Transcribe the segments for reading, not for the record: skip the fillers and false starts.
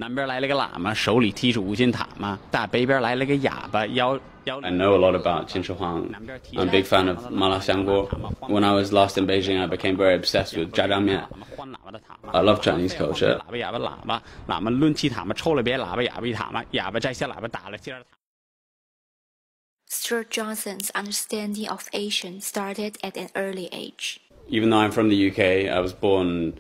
I know a lot about Huang. I'm a big fan of Malaxiangguo. When I was last in Beijing, I became very obsessed with jjajangmian. I love Chinese culture. Stewart Johnson's understanding of Asian started at an early age. Even though I'm from the UK, I was born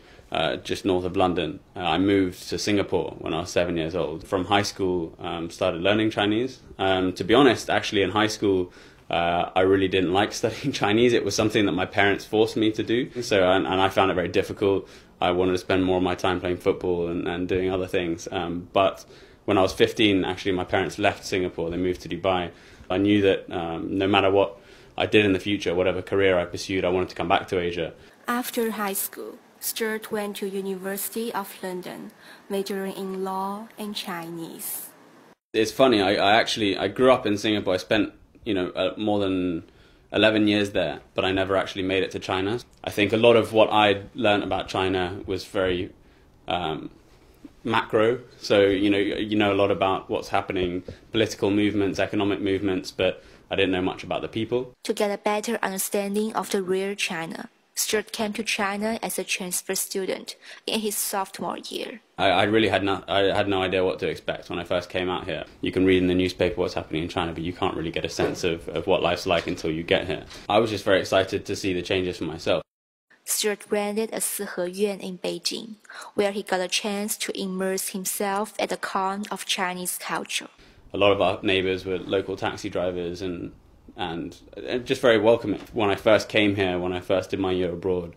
just north of London. I moved to Singapore when I was 7 years old. From high school, started learning Chinese. To be honest, actually in high school, I really didn't like studying Chinese. It was something that my parents forced me to do. And I found it very difficult. I wanted to spend more of my time playing football and doing other things. But when I was 15, actually my parents left Singapore. They moved to Dubai. I knew that no matter what I did in the future, whatever career I pursued, I wanted to come back to Asia. After high school, Stewart went to University of London, majoring in law and Chinese. It's funny, I grew up in Singapore. I spent, more than 11 years there, but I never actually made it to China. I think a lot of what I learned about China was very macro. So, you know a lot about what's happening, political movements, economic movements, but I didn't know much about the people. To get a better understanding of the real China, Stewart came to China as a transfer student in his sophomore year. I really had no idea what to expect when I first came out here. You can read in the newspaper what's happening in China, but you can't really get a sense of what life's like until you get here. I was just very excited to see the changes for myself. Stewart rented a Siheyuan in Beijing, where he got a chance to immerse himself at the core of Chinese culture. A lot of our neighbors were local taxi drivers and just very welcoming. When I first came here, when I first did my year abroad,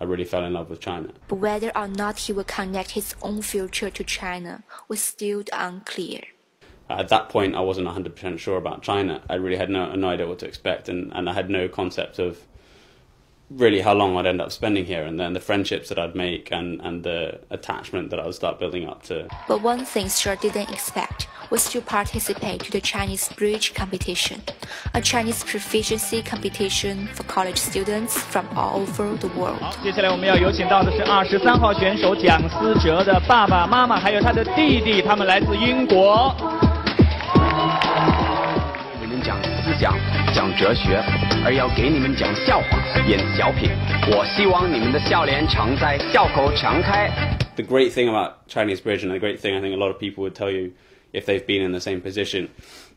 I really fell in love with China. But whether or not he would connect his own future to China was still unclear. At that point, I wasn't 100% sure about China. I really had no idea what to expect, and I had no concept of really how long I'd end up spending here, and then the friendships that I'd make and the attachment that I would start building up to. But one thing Stewart didn't expect was to participate to the Chinese bridge competition, a Chinese proficiency competition for college students from all over the world. 接下来我们要有请到的是23号选手蒋思哲的爸爸妈妈，还有他的弟弟，他们来自英国。你们讲思想，讲哲学，而要给你们讲笑话，演小品。我希望你们的笑脸常在，笑口常开。 The great thing about Chinese bridge, and the great thing I think a lot of people would tell you if they've been in the same position,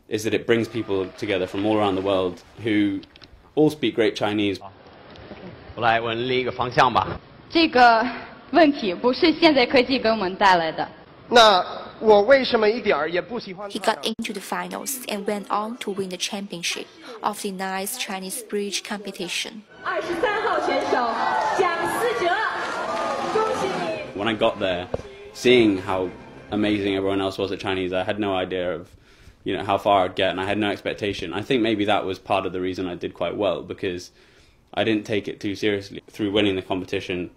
is that it brings people together from all around the world who all speak great Chinese. 我来问另一个方向吧。这个问题不是现在科技给我们带来的。那我为什么一点儿也不喜欢？ He got into the finals and went on to win the championship of the nice Chinese bridge competition. 23号选手蒋思哲，恭喜你！ When I got there, seeing how amazing everyone else was at Chinese, I had no idea of, how far I'd get, and I had no expectation. I think maybe that was part of the reason I did quite well, because I didn't take it too seriously. Through winning the competition,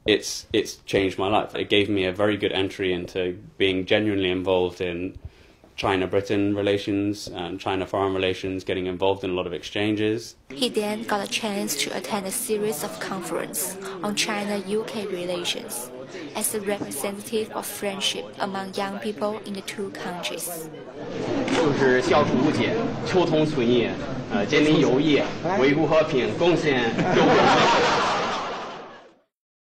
it's changed my life. It gave me a very good entry into being genuinely involved in China-Britain relations and China-foreign relations, getting involved in a lot of exchanges. He then got a chance to attend a series of conferences on China-UK relations as a representative of friendship among young people in the two countries. 就是消除误解，求同存异，建立友谊，维护和平，贡献友谊。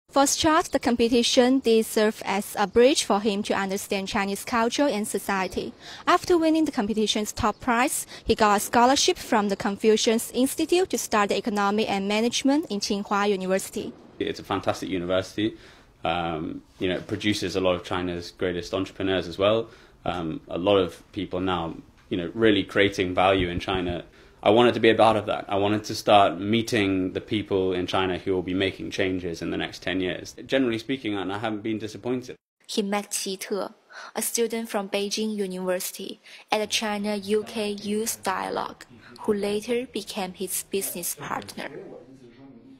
For Stewart, the competition did serve as a bridge for him to understand Chinese culture and society. After winning the competition's top prize, he got a scholarship from the Confucius Institute to study economic and management in Tsinghua University. It's a fantastic university. It produces a lot of China's greatest entrepreneurs as well. A lot of people now, really creating value in China. I wanted to be a part of that. I wanted to start meeting the people in China who will be making changes in the next 10 years. Generally speaking, I haven't been disappointed. He met Qi Te, a student from Beijing University, at the China-UK Youth Dialog, who later became his business partner.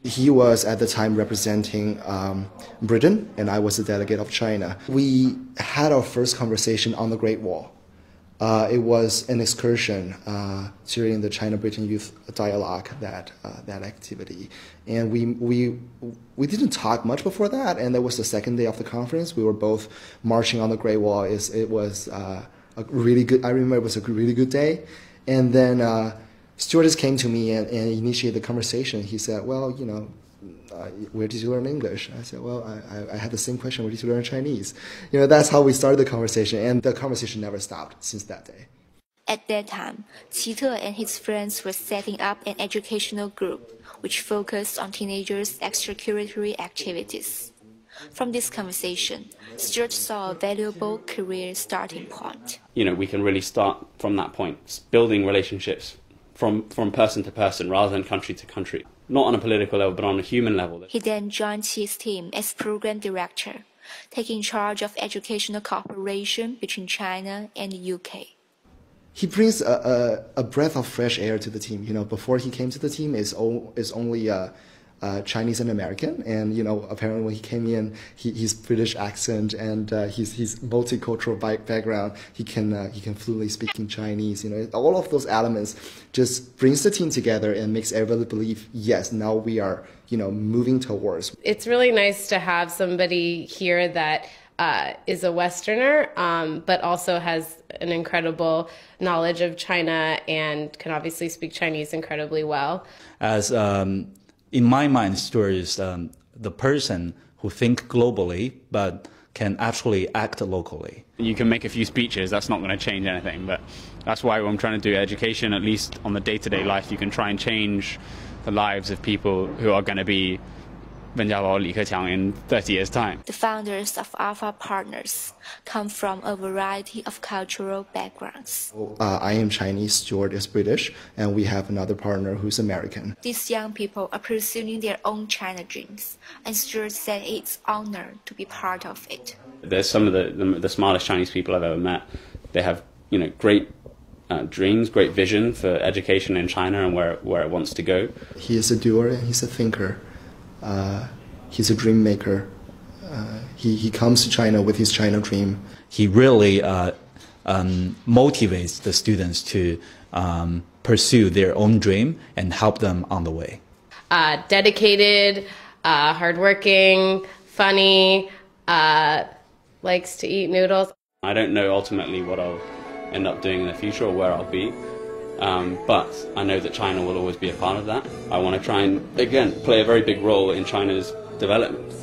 He was at the time representing Britain, and I was the delegate of China. We had our first conversation on the Great Wall. It was an excursion during the China-Britain Youth Dialog, that activity, and we didn't talk much before that. And that was the second day of the conference. We were both marching on the Great Wall. It was a really good. I remember it was a really good day. And then Stewart just came to me and initiated the conversation. He said, "Well, you know, where did you learn English?" I said, "Well, I had the same question. Where did you learn Chinese?" You know, that's how we started the conversation, and the conversation never stopped since that day. At that time, Qite and his friends were setting up an educational group which focused on teenagers' extracurricular activities. From this conversation, Stewart saw a valuable career starting point. You know, we can really start from that point, building relationships from person to person rather than country to country. Not on a political level, but on a human level. He then joined his team as program director, taking charge of educational cooperation between China and the UK. He brings a breath of fresh air to the team. You know, before he came to the team, is only Chinese and American, and you know, apparently when he came in, his British accent and his multicultural background, he can fluently speak in Chinese. You know, all of those elements just brings the team together and makes everybody believe, yes, now we are, you know, moving towards. It's really nice to have somebody here that is a Westerner, but also has an incredible knowledge of China and can obviously speak Chinese incredibly well. As in my mind, Stewart is the person who thinks globally but can actually act locally. You can make a few speeches, that's not going to change anything, but that's why I'm trying to do education, at least on the day-to-day life. You can try and change the lives of people who are going to be in 30 years' time. The founders of Alpha Partners come from a variety of cultural backgrounds. I am Chinese, Stewart is British, and we have another partner who's American. These young people are pursuing their own China dreams, and Stewart said it's honored to be part of it. They're some of the smartest Chinese people I've ever met. They have, you know, great dreams, great vision for education in China and where it wants to go. He is a doer and he's a thinker. He's a dream maker. He comes to China with his China dream. He really motivates the students to pursue their own dream and help them on the way. Dedicated, hardworking, funny, likes to eat noodles. I don't know ultimately what I'll end up doing in the future or where I'll be. But I know that China will always be a part of that. I want to try and, again, play a very big role in China's development.